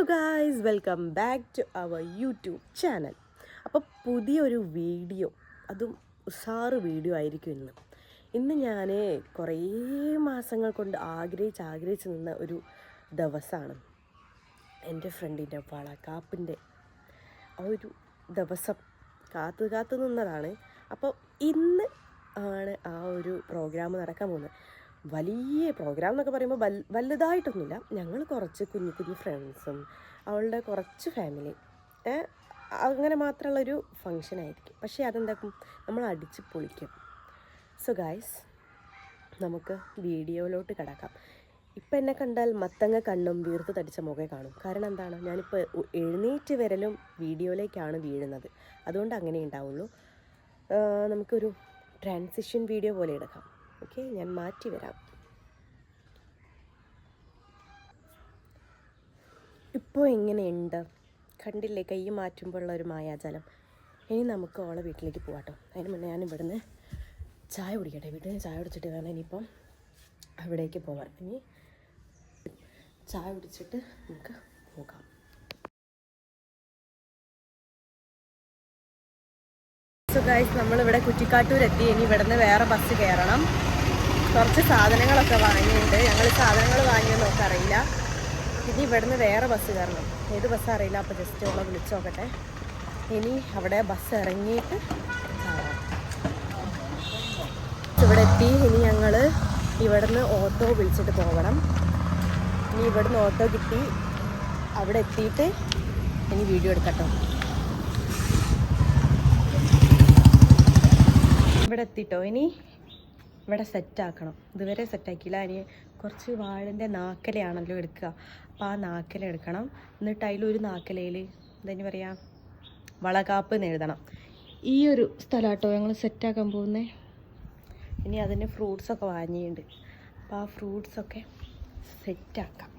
Guys, welcome back to our YouTube channel. അപ്പോൾ പുതിയൊരു video, അതും ഉഷാറ് വീഡിയോ ആയിരിക്കും ഇന്ന് ഞാൻ കുറേ മാസങ്ങൾ കൊണ്ട് ആഗ്രഹിച്ച് നിന്ന ഒരു ദിവസമാണ്. എൻ്റെ ഫ്രണ്ടിൻ്റെ വളകാപ്പിൻ്റെ ആ ഒരു ദിവസം കാത്തു നിന്നതാണ്. അപ്പോൾ ഇന്ന് ആണ് ആ ഒരു പ്രോഗ്രാം നടക്കാൻ പോകുന്നത്. വലിയ പ്രോഗ്രാം എന്നൊക്കെ പറയുമ്പോൾ വലുതായിട്ടൊന്നുമില്ല. ഞങ്ങൾ കുറച്ച് കുഞ്ഞു ഫ്രണ്ട്സും അവളുടെ കുറച്ച് ഫാമിലി അങ്ങനെ മാത്രമുള്ളൊരു ഫങ്ഷനായിരിക്കും. പക്ഷേ അതെന്താക്കും, നമ്മൾ അടിച്ച് പൊളിക്കും. സോ ഗായ്സ്, നമുക്ക് വീഡിയോയിലോട്ട് കിടക്കാം. ഇപ്പം എന്നെ കണ്ടാൽ മത്തങ്ങ കണ്ണും വീർത്ത് തടിച്ച മുഖം കാണും. കാരണം എന്താണ്, ഞാനിപ്പോൾ എഴുന്നേറ്റ് വരലും വീഡിയോയിലേക്കാണ് വീഴുന്നത്. അതുകൊണ്ട് അങ്ങനെ ഉണ്ടാവുള്ളൂ. നമുക്കൊരു ട്രാൻസിഷൻ വീഡിയോ പോലെ എടുക്കാം. ഓക്കെ, ഞാൻ മാറ്റി വരാം. ഇപ്പോൾ എങ്ങനെയുണ്ട് കണ്ടില്ലേ, കൈ മാറ്റുമ്പോഴുള്ള ഒരു മായാജാലം. ഇനി നമുക്ക് ഓളെ വീട്ടിലേക്ക് പോകാട്ടോ. അതിന് മുന്നേ ഞാൻ ഇവിടുന്ന് ചായ കുടിക്കട്ടെ. വീട്ടിൽ നിന്ന് ചായ കുടിച്ചിട്ട് വേണം ഇനിയിപ്പം അവിടേക്ക് പോകാൻ. ഇനി ചായ കുടിച്ചിട്ട് നമുക്ക് പോകാം. സോ ഗൈസ്, നമ്മളിവിടെ കുറ്റിക്കാട്ടൂരെത്തി. ഇനി ഇവിടുന്ന് വേറെ ബസ് കയറണം. കുറച്ച് സാധനങ്ങളൊക്കെ വാങ്ങിയിട്ടുണ്ട്. ഞങ്ങൾ സാധനങ്ങൾ വാങ്ങിയെന്ന് നമുക്ക് അറിയില്ല. ഇനി ഇവിടുന്ന് വേറെ ബസ് കയറണം. ഏത് ബസ് അറിയില്ല. അപ്പോൾ ജസ്റ്റ് ഓളെ വിളിച്ച് നോക്കട്ടെ. ഇനി അവിടെ ബസ് ഇറങ്ങിയിട്ട് ഇവിടെ എത്തി. ഇനി ഞങ്ങൾ ഇവിടുന്ന് ഓട്ടോ വിളിച്ചിട്ട് പോകണം. ഇനി ഇവിടുന്ന് ഓട്ടോ കിട്ടി അവിടെ എത്തിയിട്ട് ഇനി വീഡിയോ എടുക്കട്ടോ. ഇവിടെ എത്തിട്ടോ. ഇനി ഇവിടെ സെറ്റാക്കണം. ഇതുവരെ സെറ്റാക്കിയില്ല. ഇനി കുറച്ച് വാഴൻ്റെ നാക്കലയാണല്ലോ എടുക്കുക. അപ്പോൾ ആ നാക്കല എടുക്കണം. എന്നിട്ട് അതിലൊരു നാക്കലയിൽ എന്താ പറയുക, വളകാപ്പ് എന്ന് എഴുതണം. ഈ ഒരു സ്ഥലമാട്ടോ ഞങ്ങൾ സെറ്റാക്കാൻ പോകുന്നത്. ഇനി അതിന് ഫ്രൂട്ട്സൊക്കെ വാങ്ങിയിട്ടുണ്ട്. അപ്പോൾ ആ ഫ്രൂട്ട്സൊക്കെ സെറ്റാക്കാം.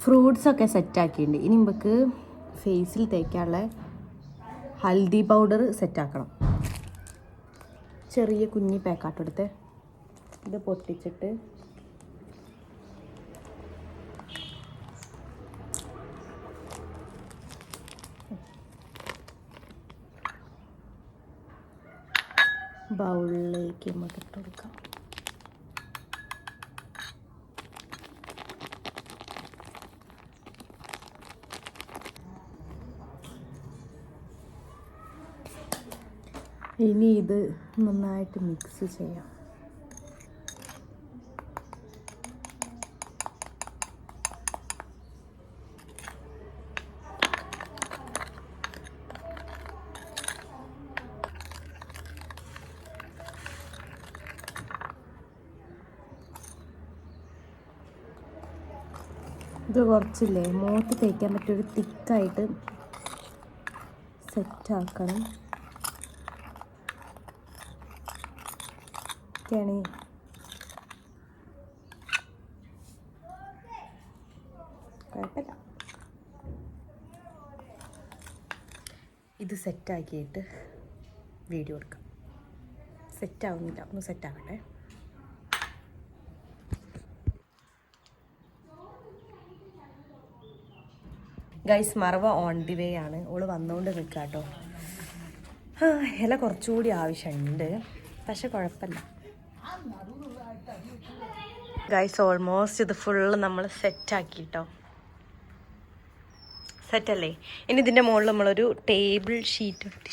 ഫ്രൂട്ട്സൊക്കെ സെറ്റാക്കിയിട്ടുണ്ട്. ഇനി നമുക്ക് ഫേസിൽ തേക്കാനുള്ള ഹൽദി പൗഡർ സെറ്റാക്കണം. ചെറിയ കുഞ്ഞി പാക്കാട്ടെടുത്ത് ഇത് പൊട്ടിച്ചിട്ട് ബൗളിലേക്ക് നമുക്ക് ഇട്ട് കൊടുക്കാം. ഇനി ഇത് നന്നായിട്ട് മിക്സ് ചെയ്യാം. ഇത് കുറച്ചില്ലേ മുഖത്ത് തേക്കാൻ പറ്റിയൊരു തിക്കായിട്ട് സെറ്റാക്കണം. കുഴപ്പമില്ല. ഇത് സെറ്റാക്കിയിട്ട് വീഡിയോ എടുക്കാം. സെറ്റാവുന്നില്ല, ഒന്ന് സെറ്റാവട്ടെ. ഗൈസ്, മറവ ഓൺ ദി വേ ആണ്. ഓള് വന്നുകൊണ്ട് നിൽക്കുക കേട്ടോ. ഇല കുറച്ചുകൂടി ആവശ്യമുണ്ട്, പക്ഷെ കുഴപ്പമില്ല. ഗൈസ്, ഓൾമോസ്റ്റ് ഇത് ഫുള്ള് നമ്മൾ സെറ്റാക്കി കേട്ടോ. സെറ്റല്ലേ? ഇനി ഇതിൻ്റെ മുകളിൽ നമ്മളൊരു ടേബിൾ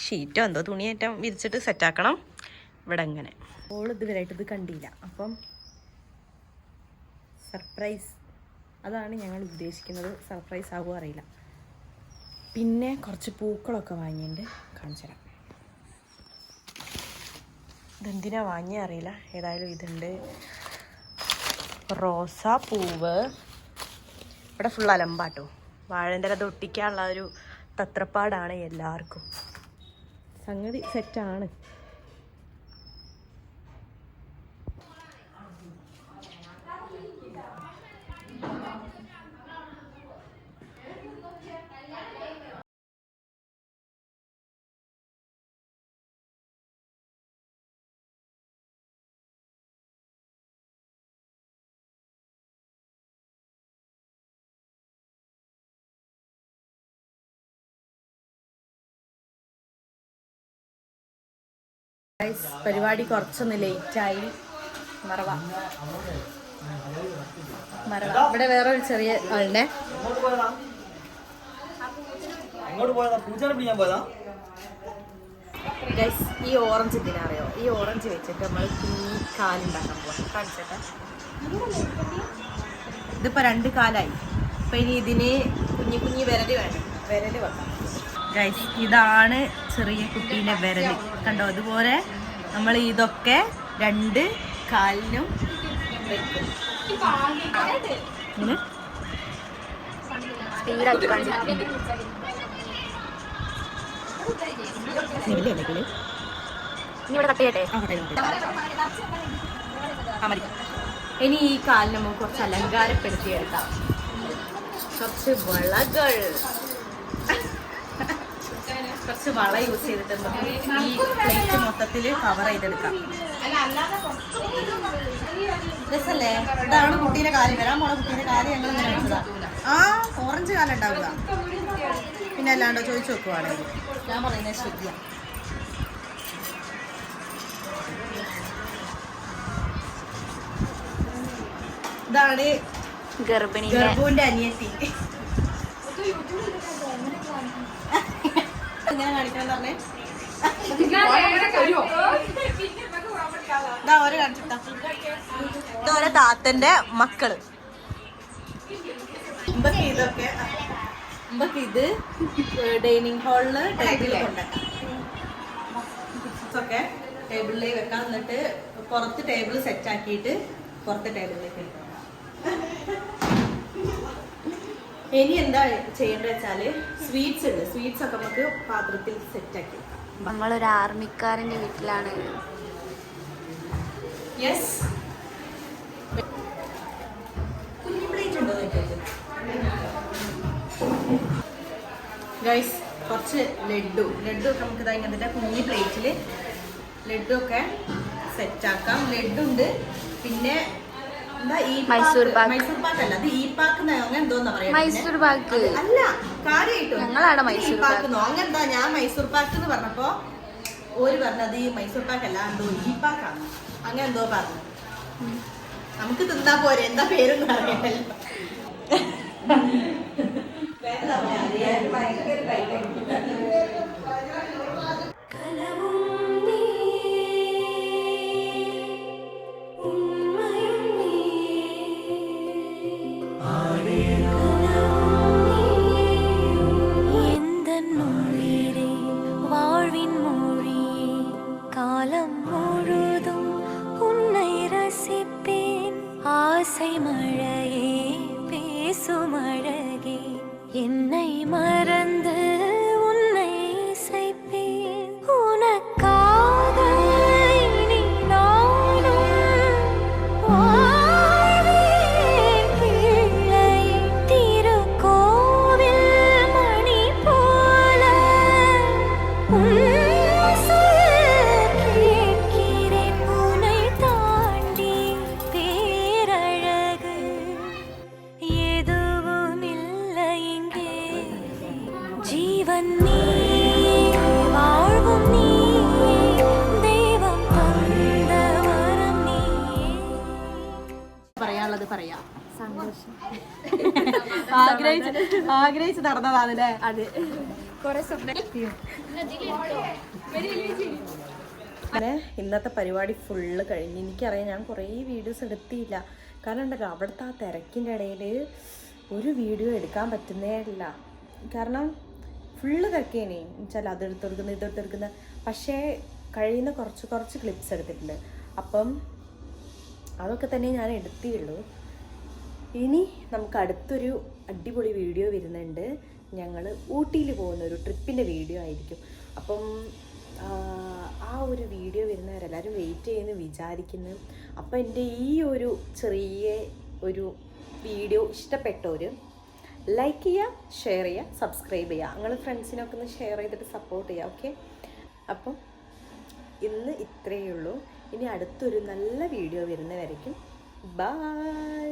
ഷീറ്റോ എന്തോ തുണിയേറ്റം വിരിച്ചിട്ട് സെറ്റാക്കണം. ഇവിടെ അങ്ങനെ ഓൾ ഇതുവരെയായിട്ട് ഇത് കണ്ടില്ല. അപ്പം സർപ്രൈസ്, അതാണ് ഞങ്ങൾ ഉദ്ദേശിക്കുന്നത്. സർപ്രൈസ് ആകുമോ അറിയില്ല. പിന്നെ കുറച്ച് പൂക്കളൊക്കെ വാങ്ങിയിട്ടുണ്ട്, കാണിച്ചു തരാം. ഇതെന്തിനാ വാങ്ങിയ അറിയില്ല. ഏതായാലും ഇതുണ്ട്. റോസാ പൂവ്. ഇവിടെ ഫുൾ അലമ്പാട്ടോ. വാഴൻ്റെ അത് ഒട്ടിക്കാനുള്ള ഒരു തത്രപ്പാടാണ് എല്ലാവർക്കും. സംഗതി സെറ്റാണ്. പരിപാടി കുറച്ചൊന്ന് ലേറ്റായി. മറവ ഇവിടെ വേറെ ഒരു ചെറിയ ആളുടെ ഗൈസ്, ഈ ഓറഞ്ച് എന്തിനറിയോ? ഈ ഓറഞ്ച് വെച്ചിട്ട് നമ്മൾ കുഞ്ഞി കാലുണ്ടാക്കാൻ പോകാം. കാണിച്ചേട്ടാ, ഇതിപ്പോൾ 2 കാലായി. അപ്പം ഇനി ഇതിന് കുഞ്ഞി കുഞ്ഞി വിരല് വേണം. വിരല് വെക്കാം ഗൈസ്. ഇതാണ് ചെറിയ കുട്ടീൻ്റെ വിരല്, കണ്ടോ? അതുപോലെ നമ്മൾ ഇതൊക്കെ 2 കാലിനും വെക്കും. ഇനി ഈ കാലിന് നമുക്ക് കുറച്ച് അലങ്കാരപ്പെടുത്തിയെടുക്കാം. കുറച്ച് വളകൾ, കുറച്ച് വള യൂസ് ചെയ്തിട്ട് ഈ പ്ലേറ്റ് മൊത്തത്തിൽ കവർ ചെയ്തെടുക്കാം. രസല്ലേ? ഇതാണ് കുട്ടീൻ്റെ കാല്. വരാൻ പോണ കുട്ടീൻ്റെ കാല് ഞങ്ങൾ ഇങ്ങനെ വെച്ചതാ. ഓറഞ്ച് കാലം ഉണ്ടാവുക. പിന്നെ അല്ലാണ്ടോ ചോദിച്ചു നോക്കുവാണെങ്കിൽ ഞാൻ പറയുന്നത് ശരിയാണ്. ഇതാണ് ഗർഭൂന്റെ അനിയത്തി. ഞാൻ കാണിക്കണം പറഞ്ഞേ. ഇതോരെ താത്തന്റെ മക്കള്. ഇതൊക്കെ ഇത് ഡൈനിങ് ഹാളില് ടേബിളിൽ കൊണ്ടുവെക്കാം. ഒക്കെ ടേബിളിലേക്ക് വെക്കാം. എന്നിട്ട് പുറത്ത് ടേബിൾ സെറ്റ് ആക്കിയിട്ട് പുറത്തെ ടേബിളിലേക്ക് വെക്കാം. ഇനി എന്താ ചെയ്യേണ്ടത് വെച്ചാല് സ്വീറ്റ്സ് ഉണ്ട്. സ്വീറ്റ്സ് ഒക്കെ നമുക്ക് പാത്രത്തിൽ സെറ്റ് ആക്കി വെക്കാം. നമ്മളൊരു ആർമിക്കാരന്റെ വീട്ടിലാണ്. യെസ്, കുഞ്ഞു പ്ലേറ്റ് ഉണ്ടോ ഗൈസ്? കുറച്ച് ലഡു ഒക്കെ നമുക്ക് ഇതാ ഇങ്ങനത്തെ കുഞ്ഞു പ്ലേറ്റിൽ ലഡു ഒക്കെ സെറ്റാക്കാം. ലഡു ഉണ്ട്. പിന്നെ എന്താ ഈ മൈസൂർ പാക്ക് അല്ല, അത് ഈ പാക്ക് അങ്ങനെ എന്തോന്നാ പറയാ. മൈസൂർ പാക്ക് അല്ല, കാര്യമായിട്ടും ഞങ്ങളാണ് മൈസൂർ പാക്കുന്നോ അങ്ങനെന്താ. ഞാൻ മൈസൂർ പാക്ക് എന്ന് പറഞ്ഞപ്പോ ഓര് പറഞ്ഞത് ഈ മൈസൂർ പാക്ക് അല്ല, എന്തോ ഈ പാക്കാണ്. അങ്ങനെ എന്തോ പറഞ്ഞു. നമുക്ക് തിന്നാ പോരെ, എന്താ പേരൊന്നും അറിയണ്ടല്ലോ. ஆசை மழையே பேசுமழை ആഗ്രഹിച്ച് നടന്നതാണല്ലേ? അതെ കുറെ സ്വപ്നം. അങ്ങനെ ഇന്നത്തെ പരിപാടി ഫുള്ള് കഴിഞ്ഞ്. എനിക്കറിയാം ഞാൻ കുറേ വീഡിയോസ് എടുത്തില്ല, കാരണം ഉണ്ടല്ലോ അവിടുത്തെ ആ തിരക്കിൻ്റെ ഇടയിൽ ഒരു വീഡിയോ എടുക്കാൻ പറ്റുന്നേ ഇല്ല. കാരണം ഫുള്ള് തിരക്കേനെ വെച്ചാൽ അതെടുത്തെടുക്കുന്നത് ഇതെടുത്തെടുക്കുന്നത്. പക്ഷേ കഴിയുന്ന കുറച്ച് ക്ലിപ്സ് എടുത്തിട്ടുണ്ട്. അപ്പം അതൊക്കെ തന്നെ ഞാൻ എടുത്തിയുള്ളൂ. ഇനി നമുക്ക് അടുത്തൊരു അടിപൊളി വീഡിയോ വരുന്നുണ്ട്. ഞങ്ങൾ ഊട്ടിയിൽ പോകുന്ന ഒരു ട്രിപ്പിൻ്റെ വീഡിയോ ആയിരിക്കും. അപ്പം ആ ഒരു വീഡിയോ വരുന്നവരെല്ലാവരും വെയിറ്റ് ചെയ്യുന്നു വിചാരിക്കുന്നു. അപ്പോൾ എൻ്റെ ഈ ഒരു ചെറിയ ഒരു വീഡിയോ ഇഷ്ടപ്പെട്ടവർ ലൈക്ക് ചെയ്യുക, ഷെയർ ചെയ്യുക, സബ്സ്ക്രൈബ് ചെയ്യുക. നിങ്ങൾ ഫ്രണ്ട്സിനൊക്കെ ഒന്ന് ഷെയർ ചെയ്തിട്ട് സപ്പോർട്ട് ചെയ്യുക. ഓക്കെ, അപ്പം ഇന്ന് ഇത്രയേ ഉള്ളൂ. ഇനി അടുത്തൊരു നല്ല വീഡിയോ വരുന്നവരേക്കും ബൈ.